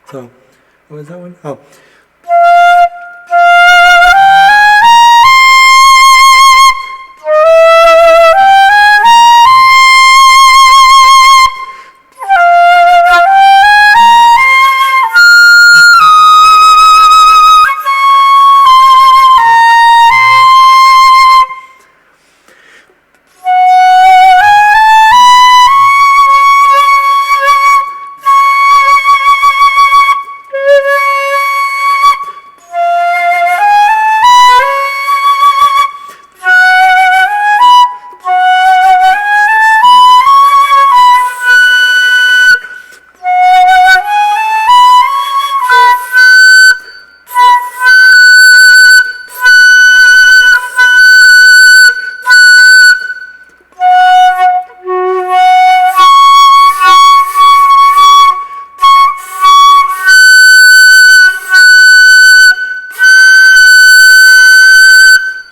So, what was that one? Oh.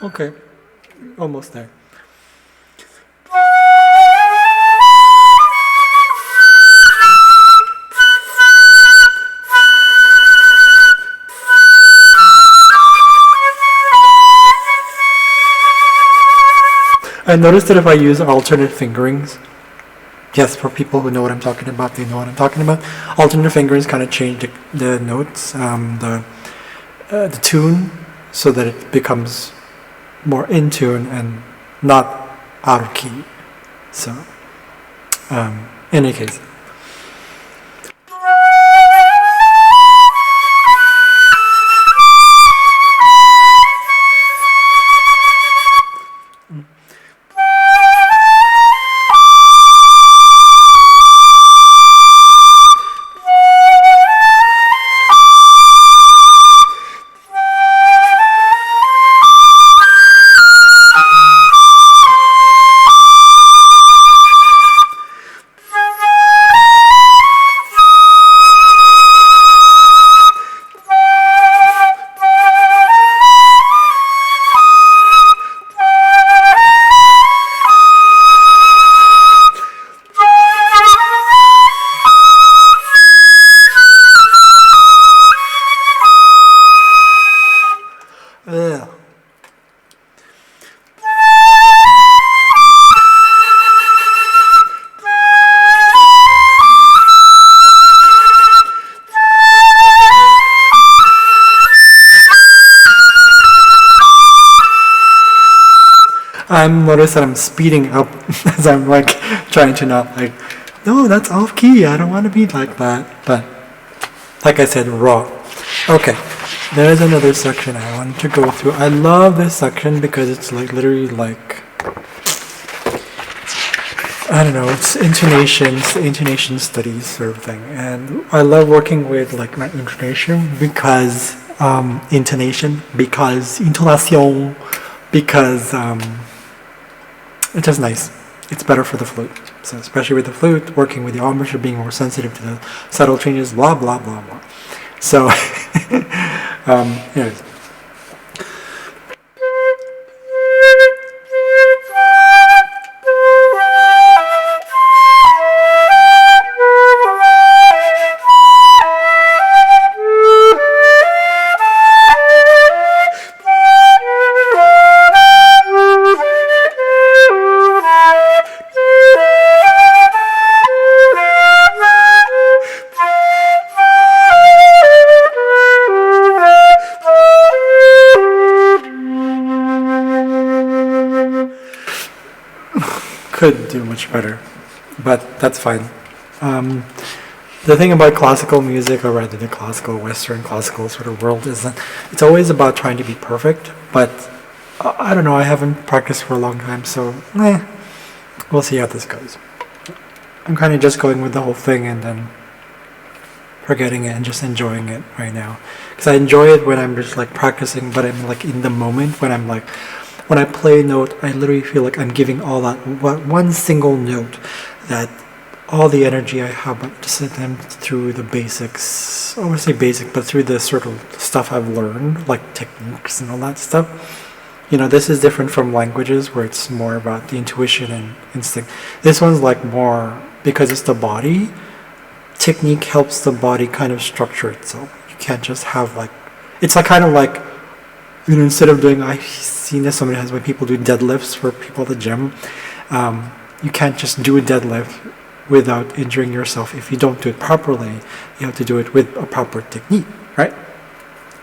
Okay, almost there. I noticed that if I use alternate fingerings, yes, for people who know what I'm talking about, they know what I'm talking about. Alternate fingerings kind of change the notes, the tune, so that it becomes more in tune and not out of key. So, in any case. I'm noticed that I'm speeding up as I'm like trying to not like, no, that's off key. I don't want to be like that. But like I said, raw. Okay, there's another section I wanted to go through. I love this section because it's like literally like, I don't know, it's intonation studies sort of thing. And I love working with like my intonation because intonation, it's just nice. It's better for the flute. So especially with the flute, working with the embouchure, being more sensitive to the subtle changes, blah, blah, blah, blah. So, anyways. Could do much better, but that's fine. The thing about classical music, or rather the classical Western classical sort of world, is that it's always about trying to be perfect, but I don't know, I haven't practiced for a long time, so we'll see how this goes. I'm kind of just going with the whole thing and then forgetting it and just enjoying it right now, because I enjoy it when I'm just like practicing, but I'm like in the moment when I play a note, I literally feel like I'm giving all that one single note, that all the energy I have to send them through the basics. I won't say basic, but through the sort of stuff I've learned, like techniques and all that stuff. You know, this is different from languages where it's more about the intuition and instinct. This one's like more, because it's the body, technique helps the body kind of structure itself. You can't just have like, it's like kind of like, you know, instead of doing, I've seen this so many times when people do deadlifts for people at the gym. You can't just do a deadlift without injuring yourself. If you don't do it properly, you have to do it with a proper technique, right?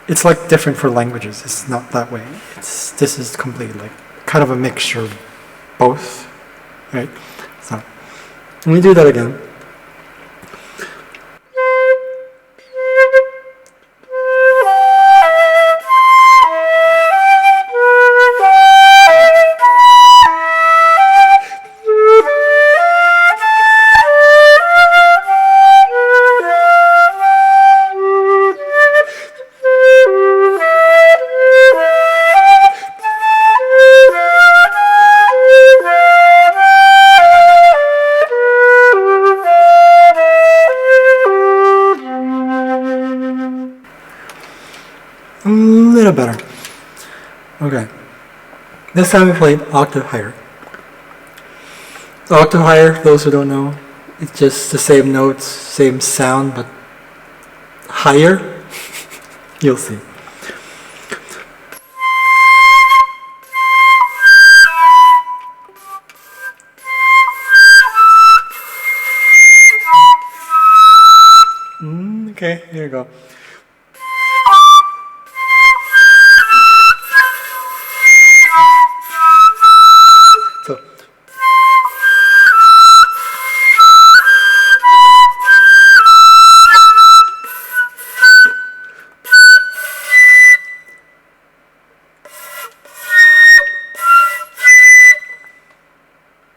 It's like different for languages. It's not that way. This is completely like kind of a mixture of both, right? So let me do that again. A little better. Okay. This time we played octave higher. So octave higher, those who don't know, it's just the same notes, same sound, but higher. You'll see. Okay, here you go. So.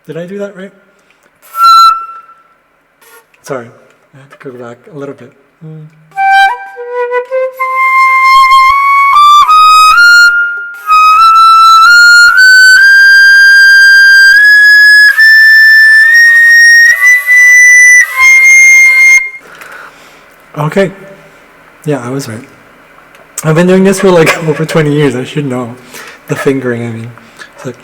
Did I do that right? Sorry, I have to go back a little bit. Okay, yeah, I was right. I've been doing this for like over 20 years. I should know the fingering. I mean, it's like.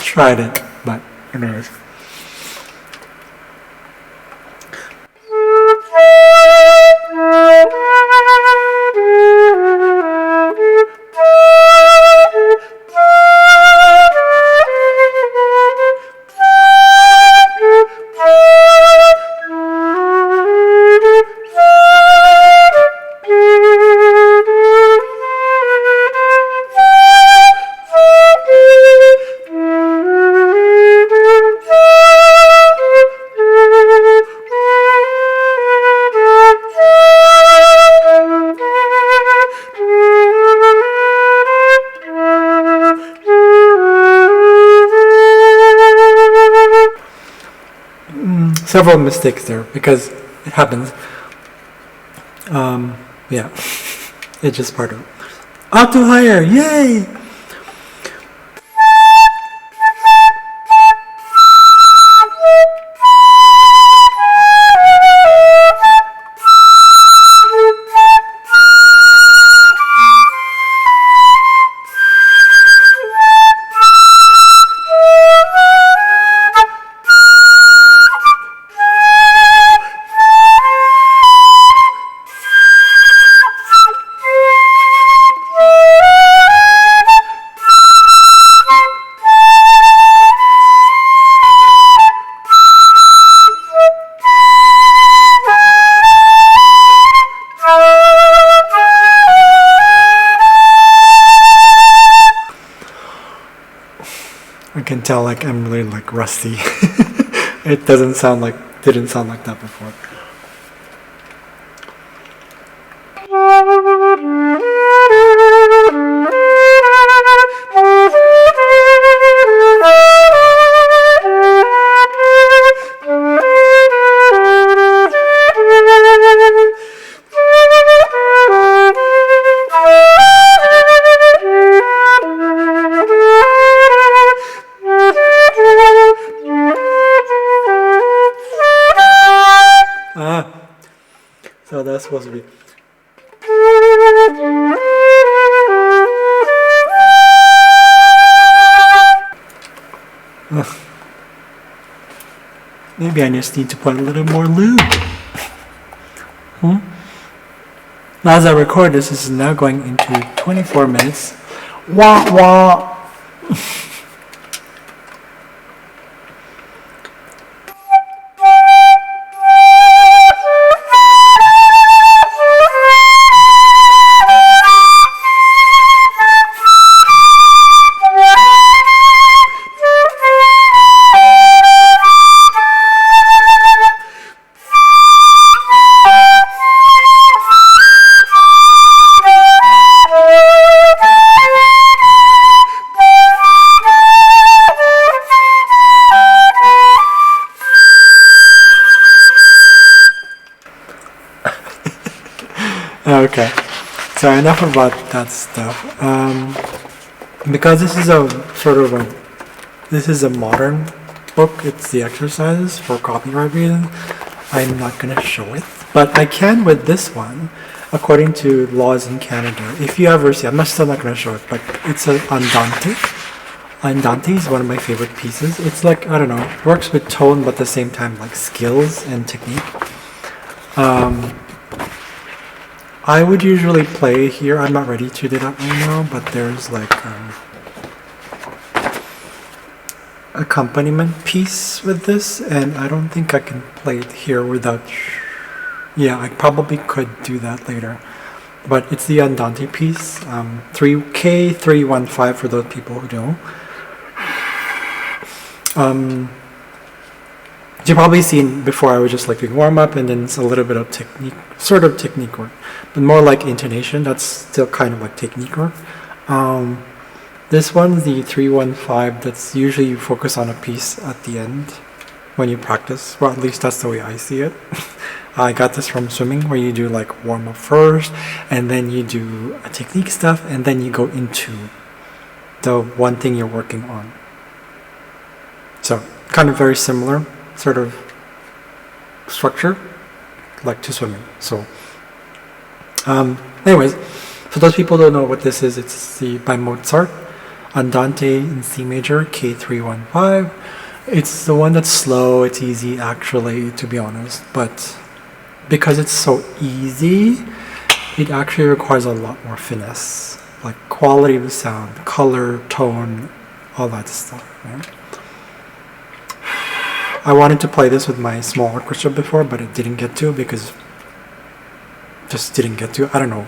Tried it, but anyways. Several mistakes there because it happens. Yeah, it's just part of it. Octave higher, yay! I can tell like I'm really like rusty. It didn't sound like that before. Ah, so that's supposed to be. Maybe I just need to put a little more lube. As I record this is now going into 24 minutes. Wah wah. Okay, so enough about that stuff. Because this is a sort of this is a modern book. It's the exercises for copyright reasons. I'm not going to show it, but I can with this one, according to laws in Canada. If you ever see, I'm still not going to show it, but it's an andante. Andante is one of my favorite pieces. It's like, I don't know, works with tone, but at the same time like skills and technique. I would usually play here. I'm not ready to do that right now, but there's like accompaniment piece with this, and I don't think I can play it here without. Yeah, I probably could do that later, but it's the andante piece. 3K315 for those people who don't. You've probably seen before I was just like doing warm up and then it's a little bit of technique, sort of technique work, but more like intonation. That's still kind of like technique work. This one, the 315, that's usually you focus on a piece at the end when you practice. Well, at least that's the way I see it. I got this from swimming where you do like warm up first and then you do a technique stuff and then you go into the one thing you're working on. So kind of very similar sort of structure like to swimming. So anyways, for those people who don't know what this is, it's by Mozart, Andante in C major, K315. It's the one that's slow. It's easy actually, to be honest, but because it's so easy, it actually requires a lot more finesse, like quality of the sound, color, tone, all that stuff, right? I wanted to play this with my small orchestra before, but it didn't get to because just didn't get to. I don't know